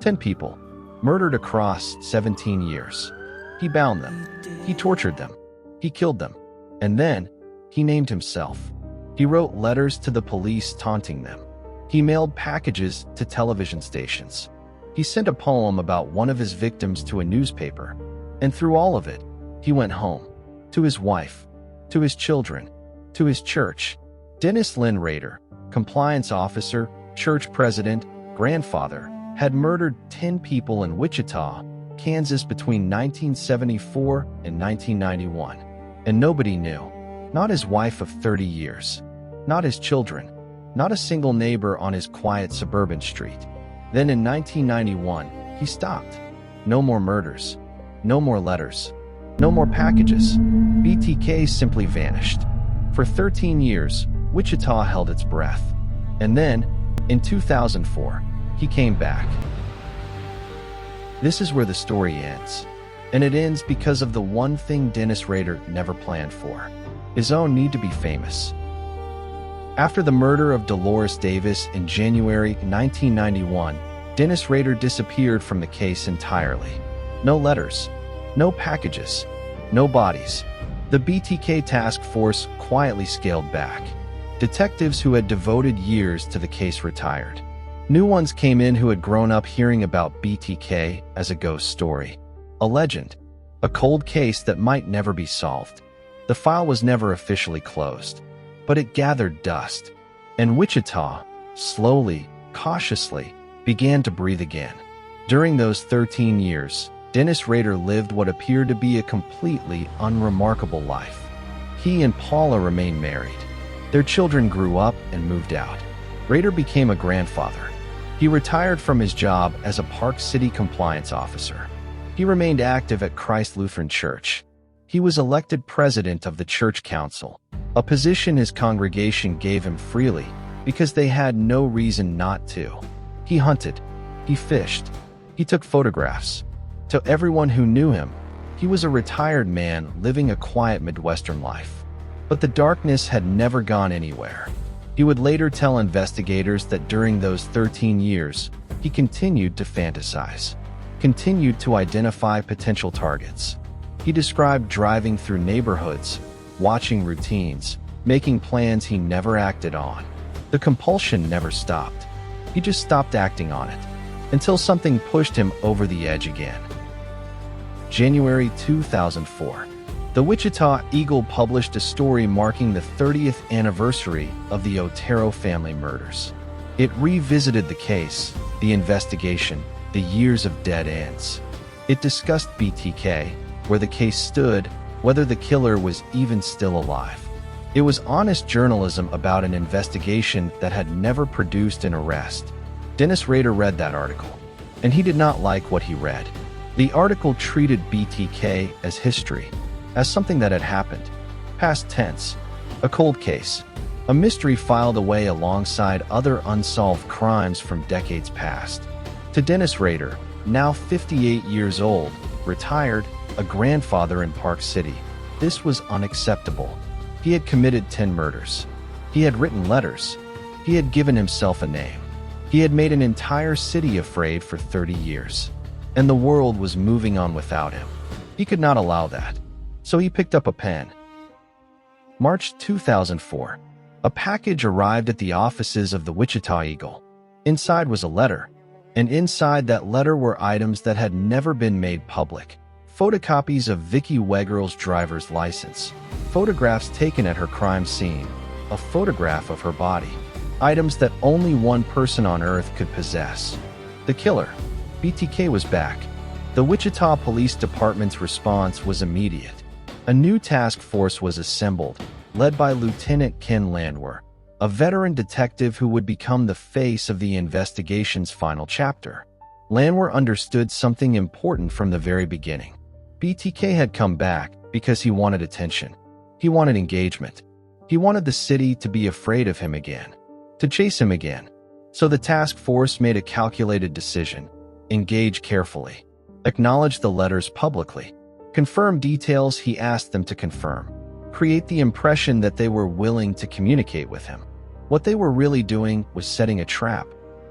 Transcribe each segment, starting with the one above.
10 people, murdered across 17 years. He bound them. He tortured them. He killed them. And then, he named himself. He wrote letters to the police taunting them. He mailed packages to television stations. He sent a poem about one of his victims to a newspaper. And through all of it, he went home. To his wife. To his children. To his church. Dennis Rader, compliance officer, church president, grandfather, had murdered 10 people in Wichita, Kansas between 1974 and 1991. And nobody knew. Not his wife of 30 years. Not his children. Not a single neighbor on his quiet suburban street. Then in 1991, he stopped. No more murders. No more letters. No more packages. BTK simply vanished. For 13 years, Wichita held its breath. And then, in 2004, he came back. This is where the story ends. And it ends because of the one thing Dennis Rader never planned for: his own need to be famous. After the murder of Dolores Davis in January 1991, Dennis Rader disappeared from the case entirely. No letters, no packages, no bodies. The BTK task force quietly scaled back. Detectives who had devoted years to the case retired. New ones came in who had grown up hearing about BTK as a ghost story, a legend, a cold case that might never be solved. The file was never officially closed, but it gathered dust, and Wichita, slowly, cautiously, began to breathe again. During those 13 years, Dennis Rader lived what appeared to be a completely unremarkable life. He and Paula remained married. Their children grew up and moved out. Rader became a grandfather. He retired from his job as a Park City compliance officer. He remained active at Christ Lutheran Church. He was elected president of the church council, a position his congregation gave him freely because they had no reason not to. He hunted. He fished. He took photographs. To everyone who knew him, he was a retired man living a quiet Midwestern life. But the darkness had never gone anywhere. He would later tell investigators that during those 13 years, he continued to fantasize, continued to identify potential targets. He described driving through neighborhoods, watching routines, making plans he never acted on. The compulsion never stopped. He just stopped acting on it, until something pushed him over the edge again. January 2004. The Wichita Eagle published a story marking the 30th anniversary of the Otero family murders. It revisited the case, the investigation, the years of dead ends. It discussed BTK, where the case stood, whether the killer was even still alive. It was honest journalism about an investigation that had never produced an arrest. Dennis Rader read that article, and he did not like what he read. The article treated BTK as history, as something that had happened, past tense, a cold case, a mystery filed away alongside other unsolved crimes from decades past. To Dennis Rader, now 58 years old, retired, a grandfather in Park City, this was unacceptable. He had committed 10 murders. He had written letters. He had given himself a name. He had made an entire city afraid for 30 years. And the world was moving on without him. He could not allow that. So he picked up a pen. March 2004. A package arrived at the offices of the Wichita Eagle. Inside was a letter. And inside that letter were items that had never been made public. Photocopies of Vicki Wegerle's driver's license. Photographs taken at her crime scene. A photograph of her body. Items that only one person on Earth could possess. The killer, BTK, was back. The Wichita Police Department's response was immediate. A new task force was assembled, led by Lieutenant Ken Landwehr, a veteran detective who would become the face of the investigation's final chapter. Landwehr understood something important from the very beginning. BTK had come back because he wanted attention. He wanted engagement. He wanted the city to be afraid of him again, to chase him again. So the task force made a calculated decision. Engage carefully. Acknowledge the letters publicly. Confirm details he asked them to confirm. Create the impression that they were willing to communicate with him. What they were really doing was setting a trap.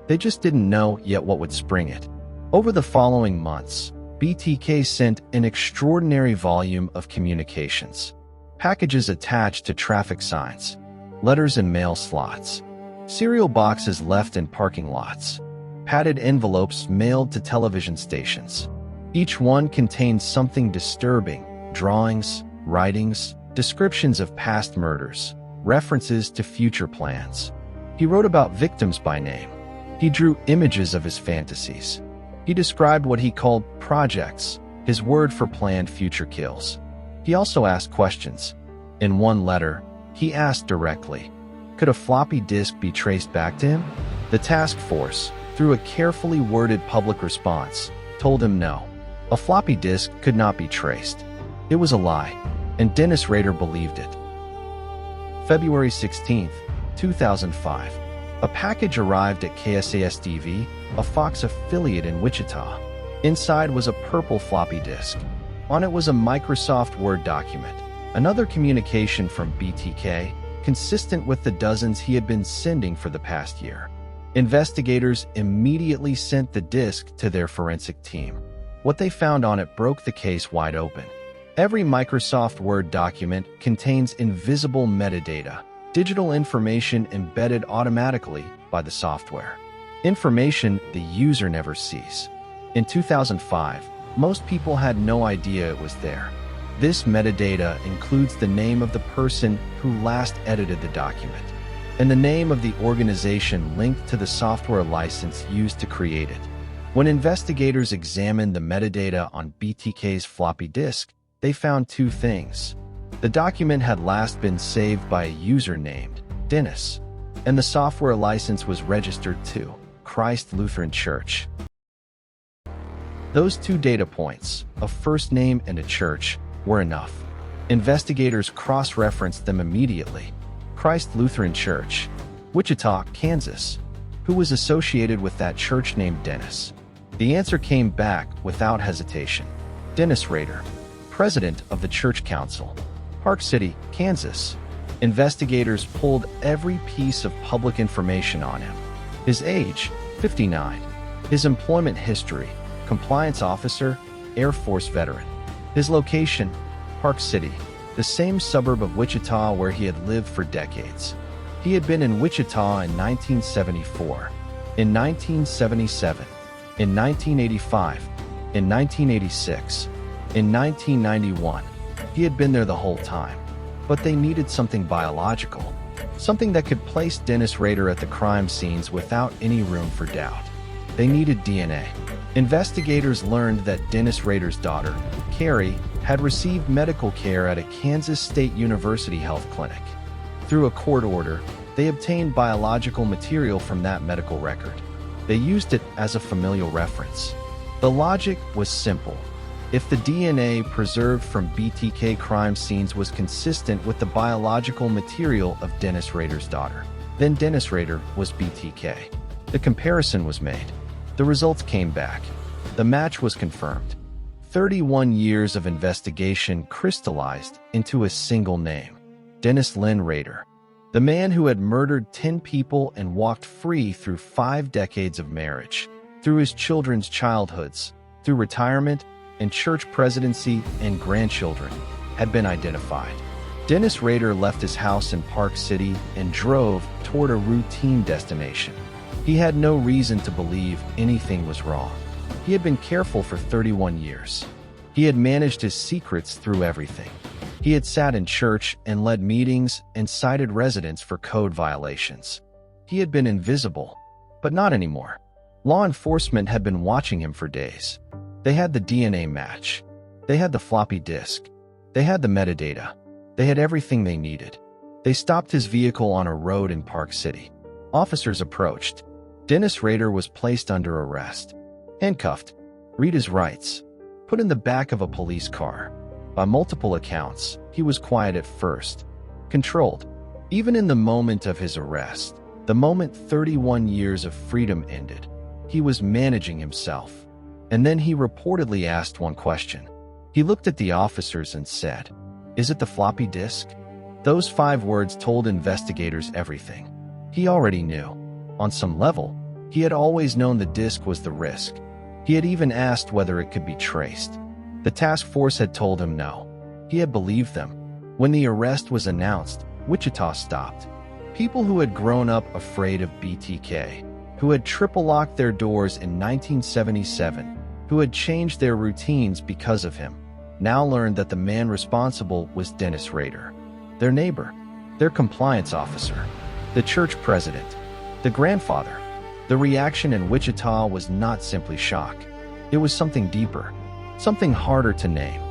They just didn't know yet what would spring it. Over the following months, BTK sent an extraordinary volume of communications. Packages attached to traffic signs, letters in mail slots, cereal boxes left in parking lots, padded envelopes mailed to television stations. Each one contained something disturbing: drawings, writings, descriptions of past murders, references to future plans. He wrote about victims by name. He drew images of his fantasies. He described what he called projects, his word for planned future kills. He also asked questions. In one letter, he asked directly, could a floppy disk be traced back to him? The task force, through a carefully worded public response, told him no. A floppy disk could not be traced. It was a lie, and Dennis Rader believed it. February 16, 2005. A package arrived at KSAS-TV, a Fox affiliate in Wichita. Inside was a purple floppy disk. On it was a Microsoft Word document, another communication from BTK, consistent with the dozens he had been sending for the past year. Investigators immediately sent the disk to their forensic team. What they found on it broke the case wide open. Every Microsoft Word document contains invisible metadata, digital information embedded automatically by the software. Information the user never sees. In 2005, most people had no idea it was there. This metadata includes the name of the person who last edited the document, and the name of the organization linked to the software license used to create it. When investigators examined the metadata on BTK's floppy disk, they found two things. The document had last been saved by a user named Dennis, and the software license was registered to Christ Lutheran Church. Those two data points, a first name and a church, were enough. Investigators cross-referenced them immediately. Christ Lutheran Church, Wichita, Kansas. Who was associated with that church named Dennis? The answer came back without hesitation. Dennis Rader, president of the church council, Park City, Kansas. Investigators pulled every piece of public information on him. His age, 59. His employment history, compliance officer, Air Force veteran. His location, Park City, the same suburb of Wichita where he had lived for decades. He had been in Wichita in 1974, in 1977, in 1985, in 1986, in 1991. He had been there the whole time. But they needed something biological, something that could place Dennis Rader at the crime scenes without any room for doubt. They needed DNA. Investigators learned that Dennis Rader's daughter, Carrie, had received medical care at a Kansas State University health clinic. Through a court order, they obtained biological material from that medical record. They used it as a familial reference. The logic was simple. If the DNA preserved from BTK crime scenes was consistent with the biological material of Dennis Rader's daughter, then Dennis Rader was BTK. The comparison was made. The results came back. The match was confirmed. 31 years of investigation crystallized into a single name: Dennis Lynn Rader. The man who had murdered 10 people and walked free through 5 decades of marriage, through his children's childhoods, through retirement and church presidency and grandchildren, had been identified. Dennis Rader left his house in Park City and drove toward a routine destination. He had no reason to believe anything was wrong. He had been careful for 31 years. He had managed his secrets through everything. He had sat in church and led meetings and cited residents for code violations. He had been invisible, but not anymore. Law enforcement had been watching him for days. They had the DNA match. They had the floppy disk. They had the metadata. They had everything they needed. They stopped his vehicle on a road in Park City. Officers approached. Dennis Rader was placed under arrest, handcuffed, read his rights, put in the back of a police car. By multiple accounts, he was quiet at first, controlled. Even in the moment of his arrest, the moment 31 years of freedom ended, he was managing himself. And then he reportedly asked one question. He looked at the officers and said, "Is it the floppy disk?" Those 5 words told investigators everything. He already knew. On some level, he had always known the disk was the risk. He had even asked whether it could be traced. The task force had told him no. He had believed them. When the arrest was announced, Wichita stopped. People who had grown up afraid of BTK, who had triple-locked their doors in 1977, who had changed their routines because of him, now learned that the man responsible was Dennis Rader, their neighbor, their compliance officer, the church president, the grandfather. The reaction in Wichita was not simply shock. It was something deeper, something harder to name.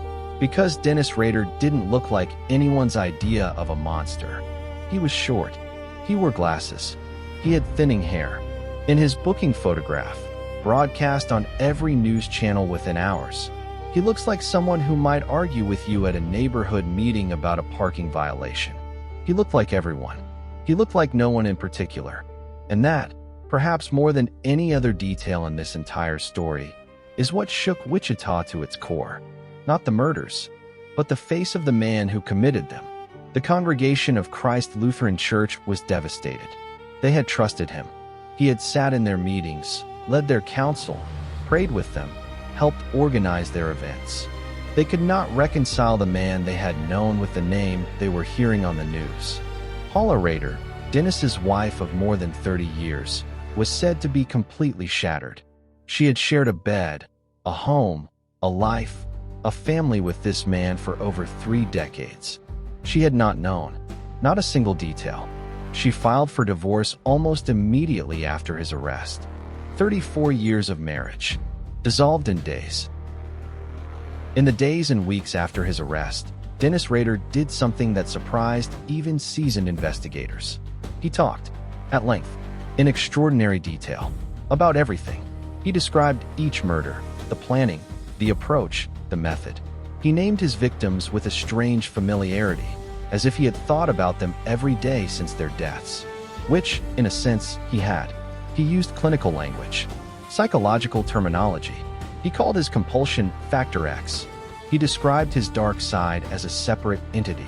Because Dennis Rader didn't look like anyone's idea of a monster. He was short. He wore glasses. He had thinning hair. In his booking photograph, broadcast on every news channel within hours, he looks like someone who might argue with you at a neighborhood meeting about a parking violation. He looked like everyone. He looked like no one in particular. And that, perhaps more than any other detail in this entire story, is what shook Wichita to its core. Not the murders, but the face of the man who committed them. The congregation of Christ Lutheran Church was devastated. They had trusted him. He had sat in their meetings, led their council, prayed with them, helped organize their events. They could not reconcile the man they had known with the name they were hearing on the news. Paula Rader, Dennis's wife of more than 30 years, was said to be completely shattered. She had shared a bed, a home, a life, a family with this man for over 3 decades. She had not known, not a single detail. She filed for divorce almost immediately after his arrest. 34 years of marriage, dissolved in days. In the days and weeks after his arrest, Dennis Rader did something that surprised even seasoned investigators. He talked, at length, in extraordinary detail, about everything. He described each murder, the planning, the approach, the method. He named his victims with a strange familiarity, as if he had thought about them every day since their deaths. Which, in a sense, he had. He used clinical language, psychological terminology. He called his compulsion Factor X. He described his dark side as a separate entity,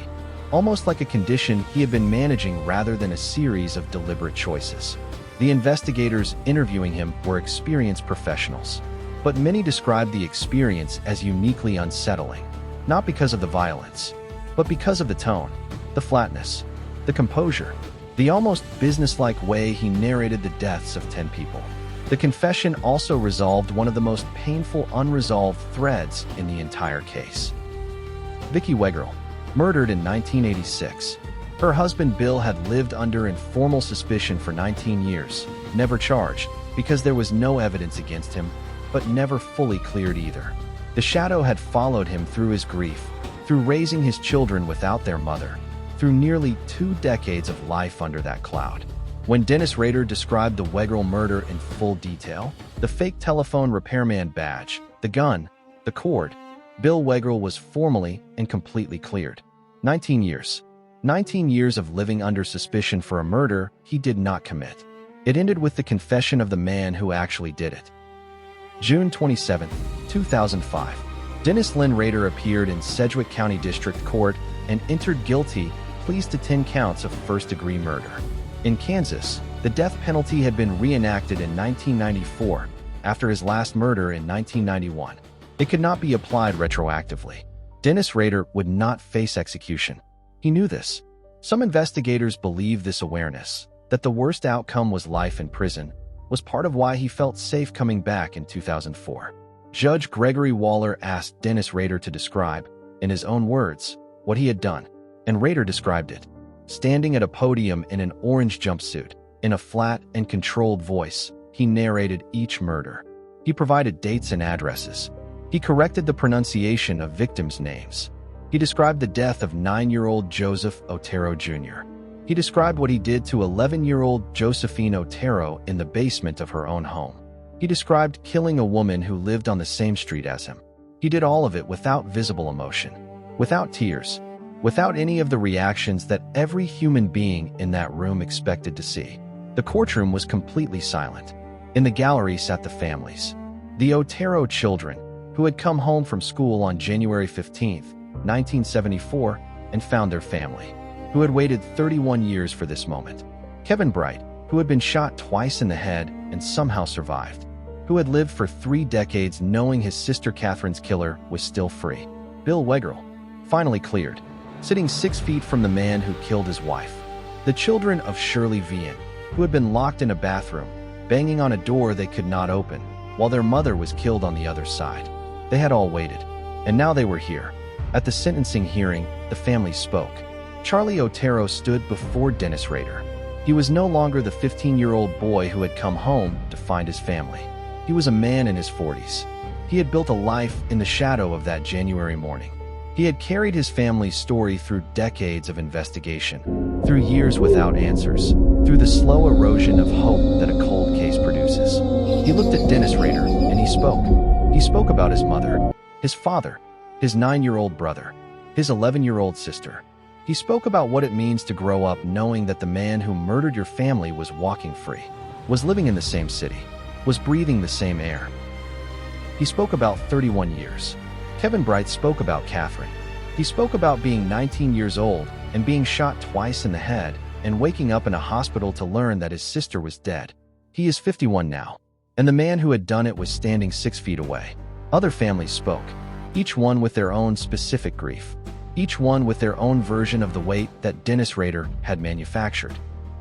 almost like a condition he had been managing rather than a series of deliberate choices. The investigators interviewing him were experienced professionals, but many described the experience as uniquely unsettling, not because of the violence, but because of the tone, the flatness, the composure, the almost businesslike way he narrated the deaths of 10 people. The confession also resolved one of the most painful unresolved threads in the entire case. Vicki Wegerle, murdered in 1986. Her husband Bill had lived under informal suspicion for 19 years, never charged, because there was no evidence against him, but never fully cleared either. The shadow had followed him through his grief, through raising his children without their mother, through nearly 2 decades of life under that cloud. When Dennis Rader described the Wegerle murder in full detail, the fake telephone repairman badge, the gun, the cord, Bill Wegerle was formally and completely cleared. 19 years. 19 years of living under suspicion for a murder he did not commit. It ended with the confession of the man who actually did it. June 27, 2005. Dennis Lynn Rader appeared in Sedgwick County District Court and entered guilty pleas to 10 counts of first-degree murder. In Kansas, the death penalty had been reenacted in 1994 after his last murder in 1991. It could not be applied retroactively. Dennis Rader would not face execution. He knew this. Some investigators believe this awareness, that the worst outcome was life in prison, was part of why he felt safe coming back in 2004. Judge Gregory Waller asked Dennis Rader to describe, in his own words, what he had done, and Rader described it. Standing at a podium in an orange jumpsuit, in a flat and controlled voice, he narrated each murder. He provided dates and addresses. He corrected the pronunciation of victims' names. He described the death of 9-year-old Joseph Otero Jr. He described what he did to 11-year-old Josephine Otero in the basement of her own home. He described killing a woman who lived on the same street as him. He did all of it without visible emotion, without tears, without any of the reactions that every human being in that room expected to see. The courtroom was completely silent. In the gallery sat the families. The Otero children, who had come home from school on January 15, 1974, and found their family, who had waited 31 years for this moment. Kevin Bright, who had been shot twice in the head and somehow survived. who had lived for 3 decades knowing his sister Catherine's killer was still free. Bill Wegerle, finally cleared, sitting 6 feet from the man who killed his wife. The children of Shirley Vian, who had been locked in a bathroom, banging on a door they could not open, while their mother was killed on the other side. They had all waited, and now they were here. At the sentencing hearing, the family spoke. Charlie Otero stood before Dennis Rader. He was no longer the 15-year-old boy who had come home to find his family. He was a man in his 40s. He had built a life in the shadow of that January morning. He had carried his family's story through decades of investigation, through years without answers, through the slow erosion of hope that a cold case produces. He looked at Dennis Rader, and he spoke. He spoke about his mother, his father, his 9-year-old brother, his 11-year-old sister. He spoke about what it means to grow up knowing that the man who murdered your family was walking free, was living in the same city, was breathing the same air. He spoke about 31 years. Kevin Bright spoke about Catherine. He spoke about being 19 years old and being shot twice in the head and waking up in a hospital to learn that his sister was dead. He is 51 now, and the man who had done it was standing 6 feet away. Other families spoke, each one with their own specific grief, each one with their own version of the weight that Dennis Rader had manufactured.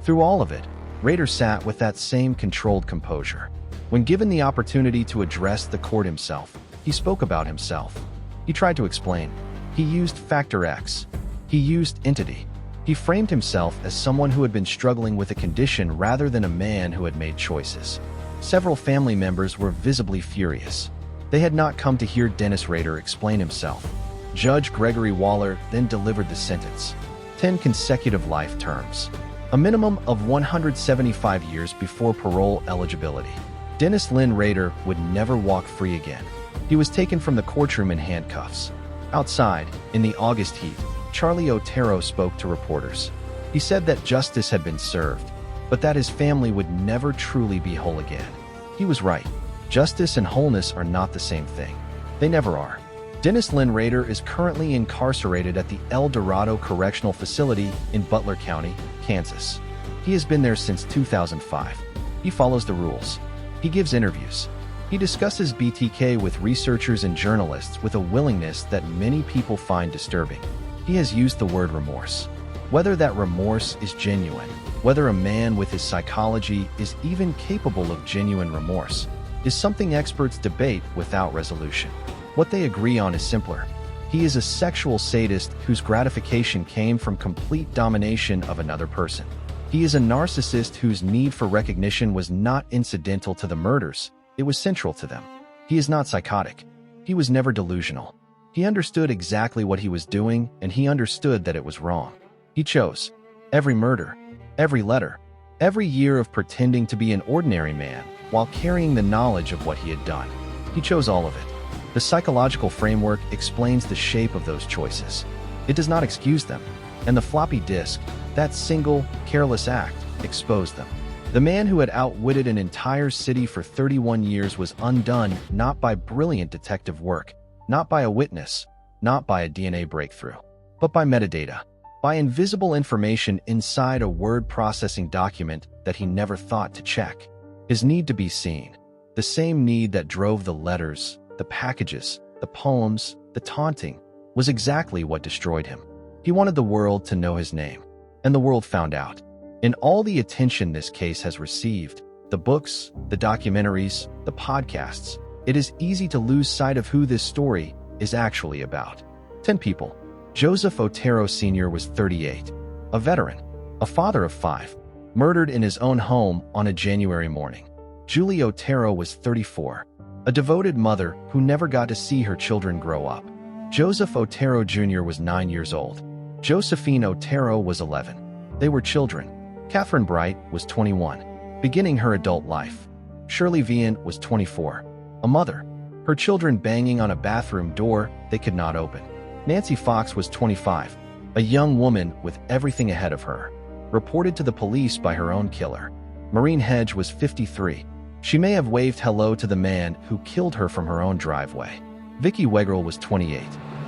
Through all of it, Rader sat with that same controlled composure. When given the opportunity to address the court himself, he spoke about himself. He tried to explain. He used Factor X. He used entity. He framed himself as someone who had been struggling with a condition rather than a man who had made choices. Several family members were visibly furious. They had not come to hear Dennis Rader explain himself. Judge Gregory Waller then delivered the sentence: 10 consecutive life terms, a minimum of 175 years before parole eligibility. Dennis Lynn Rader would never walk free again. He was taken from the courtroom in handcuffs. Outside, in the August heat, Charlie Otero spoke to reporters. He said that justice had been served, but that his family would never truly be whole again. He was right. Justice and wholeness are not the same thing. They never are. Dennis Lynn Rader is currently incarcerated at the El Dorado Correctional Facility in Butler County, Kansas. He has been there since 2005. He follows the rules. He gives interviews. He discusses BTK with researchers and journalists with a willingness that many people find disturbing. He has used the word remorse. Whether that remorse is genuine, whether a man with his psychology is even capable of genuine remorse, is something experts debate without resolution. What they agree on is simpler. He is a sexual sadist whose gratification came from complete domination of another person. He is a narcissist whose need for recognition was not incidental to the murders, it was central to them. He is not psychotic. He was never delusional. He understood exactly what he was doing, and he understood that it was wrong. He chose every murder, every letter, every year of pretending to be an ordinary man while carrying the knowledge of what he had done. He chose all of it. The psychological framework explains the shape of those choices. It does not excuse them, and the floppy disk, that single, careless act, exposed them. The man who had outwitted an entire city for 31 years was undone not by brilliant detective work, not by a witness, not by a DNA breakthrough, but by metadata, by invisible information inside a word processing document that he never thought to check. His need to be seen, the same need that drove the letters, the packages, the poems, the taunting, was exactly what destroyed him. He wanted the world to know his name, and the world found out. In all the attention this case has received, the books, the documentaries, the podcasts, it is easy to lose sight of who this story is actually about. 10 people. Joseph Otero Sr. was 38, a veteran, a father of 5, murdered in his own home on a January morning. Julie Otero was 34, a devoted mother who never got to see her children grow up. Joseph Otero Jr. was 9 years old. Josephine Otero was 11. They were children. Catherine Bright was 21, beginning her adult life. Shirley Vian was 24, a mother, her children banging on a bathroom door they could not open. Nancy Fox was 25, a young woman with everything ahead of her, reported to the police by her own killer. Maureen Hedge was 53. She may have waved hello to the man who killed her from her own driveway. Vicki Wegerle was 28,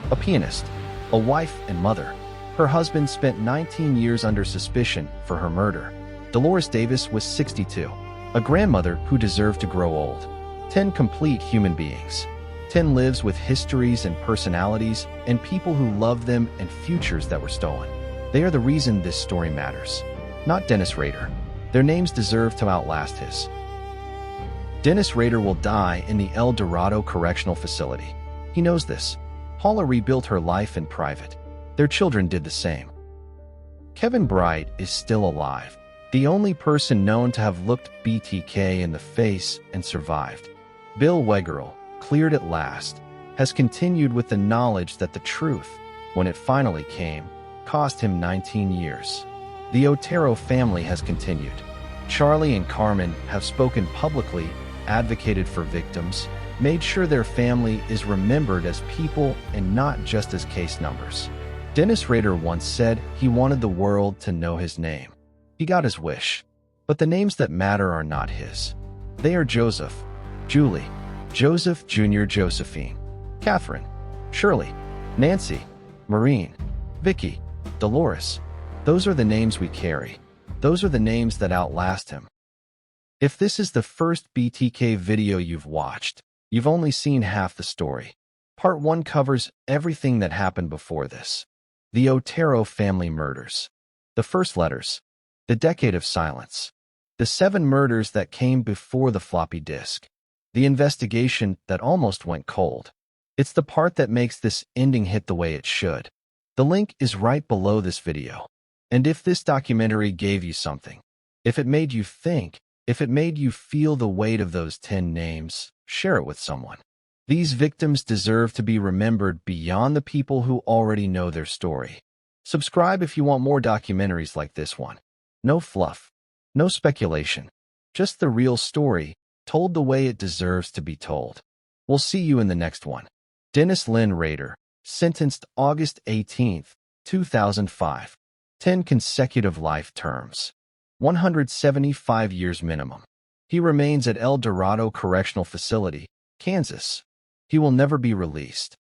a pianist, a wife and mother. Her husband spent 19 years under suspicion for her murder. Dolores Davis was 62, a grandmother who deserved to grow old. 10 complete human beings. 10 lives with histories and personalities and people who love them and futures that were stolen. They are the reason this story matters. Not Dennis Rader. Their names deserve to outlast his. Dennis Rader will die in the El Dorado Correctional Facility. He knows this. Paula rebuilt her life in private. Their children did the same. Kevin Bright is still alive, the only person known to have looked BTK in the face and survived. Bill Wegerle, cleared at last, has continued with the knowledge that the truth, when it finally came, cost him 19 years. The Otero family has continued. Charlie and Carmen have spoken publicly, advocated for victims, made sure their family is remembered as people and not just as case numbers. Dennis Rader once said he wanted the world to know his name. He got his wish. But the names that matter are not his. They are Joseph, Julie, Joseph Jr., Josephine, Catherine, Shirley, Nancy, Maureen, Vicky, Dolores. Those are the names we carry. Those are the names that outlast him. If this is the first BTK video you've watched, you've only seen half the story. Part 1 covers everything that happened before this. The Otero family murders. The first letters. The decade of silence. The 7 murders that came before the floppy disk. The investigation that almost went cold. It's the part that makes this ending hit the way it should. The link is right below this video. And if this documentary gave you something, if it made you think, if it made you feel the weight of those 10 names, share it with someone. These victims deserve to be remembered beyond the people who already know their story. Subscribe if you want more documentaries like this one. No fluff, no speculation, just the real story, told the way it deserves to be told. We'll see you in the next one. Dennis Lynn Rader, sentenced August 18, 2005. 10 consecutive life terms. 175 years minimum. He remains at El Dorado Correctional Facility, Kansas. He will never be released.